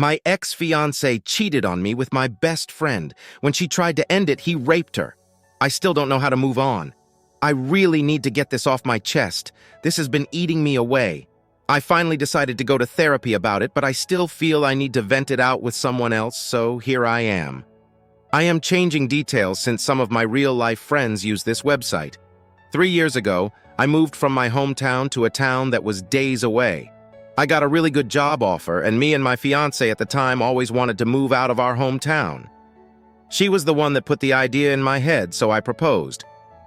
My ex-fiancé cheated on me with my best friend. When she tried to end it, he raped her. I still don't know how to move on. I really need to get this off my chest. This has been eating me away. I finally decided to go to therapy about it, but I still feel I need to vent it out with someone else, so here I am. I am changing details since some of my real-life friends use this website. 3 years ago, I moved from my hometown to a town that was days away. I got a really good job offer, and me and my fiancé at the time always wanted to move out of our hometown. She was the one that put the idea in my head, so I proposed.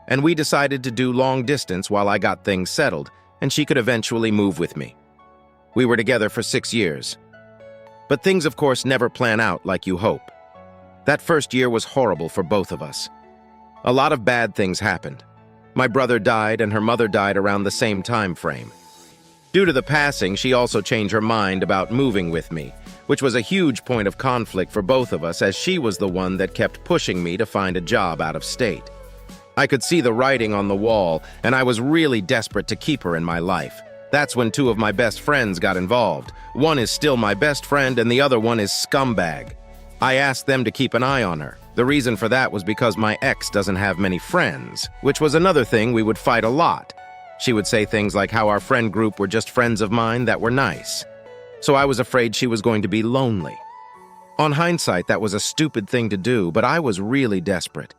And we decided to do long distance while I got things settled, and she could eventually move with me. We were together for 6 years. But things, of course, never plan out like you hope. That first year was horrible for both of us. A lot of bad things happened. My brother died, and her mother died around the same time frame. Due to the passing, she also changed her mind about moving with me, which was a huge point of conflict for both of us as she was the one that kept pushing me to find a job out of state. I could see the writing on the wall, and I was really desperate to keep her in my life. That's when 2 of my best friends got involved. One is still my best friend, and the other one is scumbag. I asked them to keep an eye on her. The reason for that was because my ex doesn't have many friends, which was another thing we would fight a lot. She would say things like how our friend group were just friends of mine that were nice. So I was afraid she was going to be lonely. On hindsight, that was a stupid thing to do, but I was really desperate.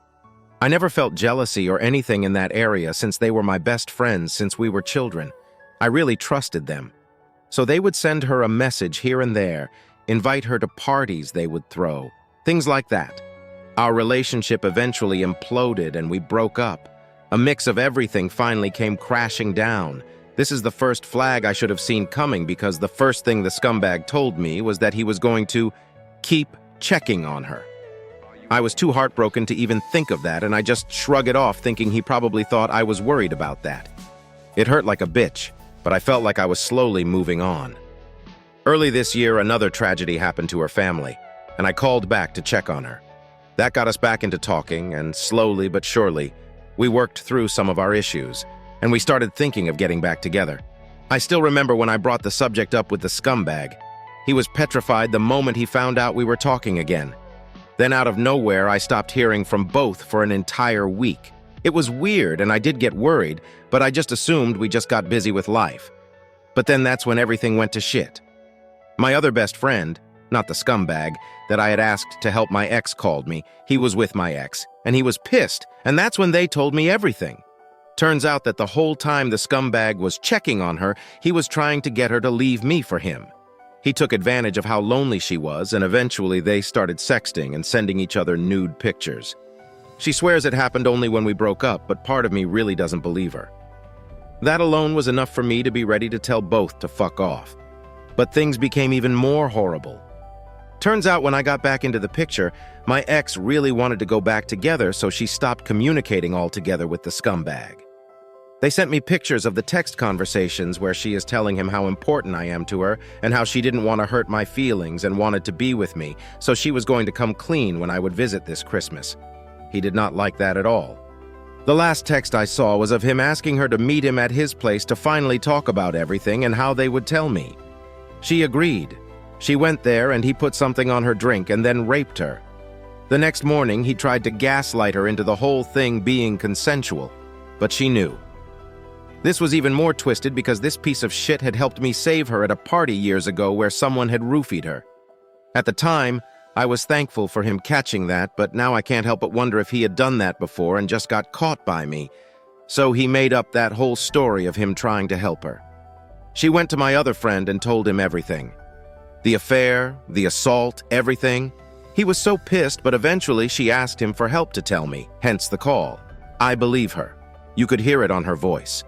I never felt jealousy or anything in that area since they were my best friends since we were children. I really trusted them. So they would send her a message here and there, invite her to parties they would throw, things like that. Our relationship eventually imploded and we broke up. A mix of everything finally came crashing down. This is the first flag I should have seen coming because the first thing the scumbag told me was that he was going to keep checking on her. I was too heartbroken to even think of that, and I just shrugged it off thinking he probably thought I was worried about that. It hurt like a bitch, but I felt like I was slowly moving on. Early this year, another tragedy happened to her family, and I called back to check on her. That got us back into talking, and slowly but surely, we worked through some of our issues, and we started thinking of getting back together. I still remember when I brought the subject up with the scumbag. He was petrified the moment he found out we were talking again. Then out of nowhere, I stopped hearing from both for an entire week. It was weird, and I did get worried, but I just assumed we just got busy with life. But then that's when everything went to shit. My other best friend, not the scumbag, that I had asked to help my ex called me. He was with my ex, and he was pissed, and that's when they told me everything. Turns out that the whole time the scumbag was checking on her, he was trying to get her to leave me for him. He took advantage of how lonely she was, and eventually they started sexting and sending each other nude pictures. She swears it happened only when we broke up, but part of me really doesn't believe her. That alone was enough for me to be ready to tell both to fuck off. But things became even more horrible. Turns out when I got back into the picture, my ex really wanted to go back together, so she stopped communicating altogether with the scumbag. They sent me pictures of the text conversations where she is telling him how important I am to her and how she didn't want to hurt my feelings and wanted to be with me, so she was going to come clean when I would visit this Christmas. He did not like that at all. The last text I saw was of him asking her to meet him at his place to finally talk about everything and how they would tell me. She agreed. She went there and he put something on her drink and then raped her. The next morning, he tried to gaslight her into the whole thing being consensual, but she knew. This was even more twisted because this piece of shit had helped me save her at a party years ago where someone had roofied her. At the time, I was thankful for him catching that, but now I can't help but wonder if he had done that before and just got caught by me. So he made up that whole story of him trying to help her. She went to my other friend and told him everything. The affair, the assault, everything. He was so pissed, but eventually she asked him for help to tell me, hence the call. I believe her. You could hear it on her voice.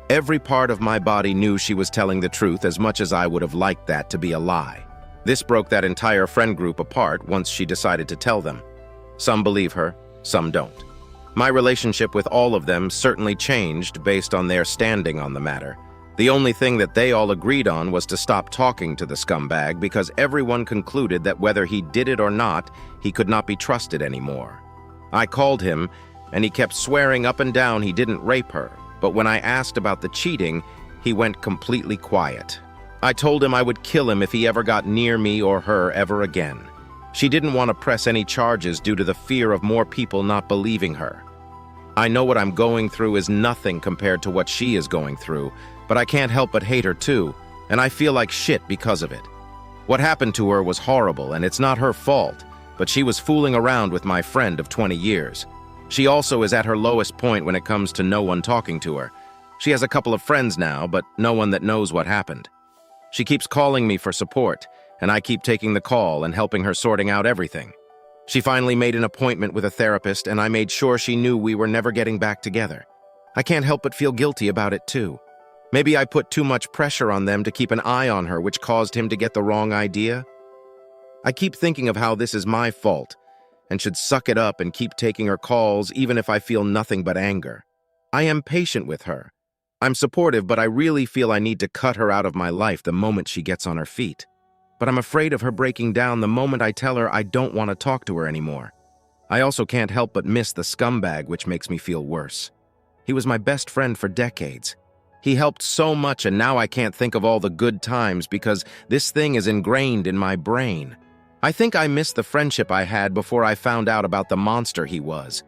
Every part of my body knew she was telling the truth as much as I would have liked that to be a lie. This broke that entire friend group apart once she decided to tell them. Some believe her, some don't. My relationship with all of them certainly changed based on their standing on the matter. The only thing that they all agreed on was to stop talking to the scumbag because everyone concluded that whether he did it or not, he could not be trusted anymore. I called him, and he kept swearing up and down he didn't rape her, but when I asked about the cheating, he went completely quiet. I told him I would kill him if he ever got near me or her ever again. She didn't want to press any charges due to the fear of more people not believing her. I know what I'm going through is nothing compared to what she is going through, but I can't help but hate her too, and I feel like shit because of it. What happened to her was horrible, and it's not her fault, but she was fooling around with my friend of 20 years. She also is at her lowest point when it comes to no one talking to her. She has a couple of friends now, but no one that knows what happened. She keeps calling me for support, and I keep taking the call and helping her sorting out everything. She finally made an appointment with a therapist, and I made sure she knew we were never getting back together. I can't help but feel guilty about it too. Maybe I put too much pressure on them to keep an eye on her, which caused him to get the wrong idea. I keep thinking of how this is my fault, and should suck it up and keep taking her calls even if I feel nothing but anger. I am patient with her. I'm supportive, but I really feel I need to cut her out of my life the moment she gets on her feet. But I'm afraid of her breaking down the moment I tell her I don't want to talk to her anymore. I also can't help but miss the scumbag, which makes me feel worse. He was my best friend for decades. He helped so much, and now I can't think of all the good times because this thing is ingrained in my brain. I think I miss the friendship I had before I found out about the monster he was.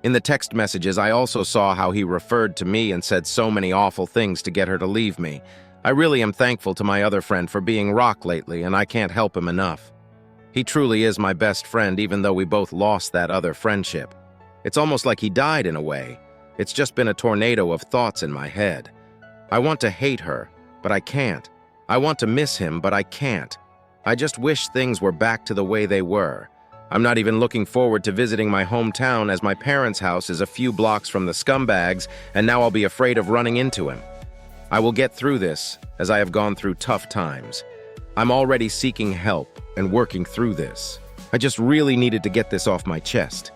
In the text messages, I also saw how he referred to me and said so many awful things to get her to leave me. I really am thankful to my other friend for being rock lately, and I can't help him enough. He truly is my best friend, even though we both lost that other friendship. It's almost like he died in a way. It's just been a tornado of thoughts in my head. I want to hate her, but I can't. I want to miss him, but I can't. I just wish things were back to the way they were. I'm not even looking forward to visiting my hometown, as my parents' house is a few blocks from the scumbags, and now I'll be afraid of running into him. I will get through this, as I have gone through tough times. I'm already seeking help and working through this. I just really needed to get this off my chest.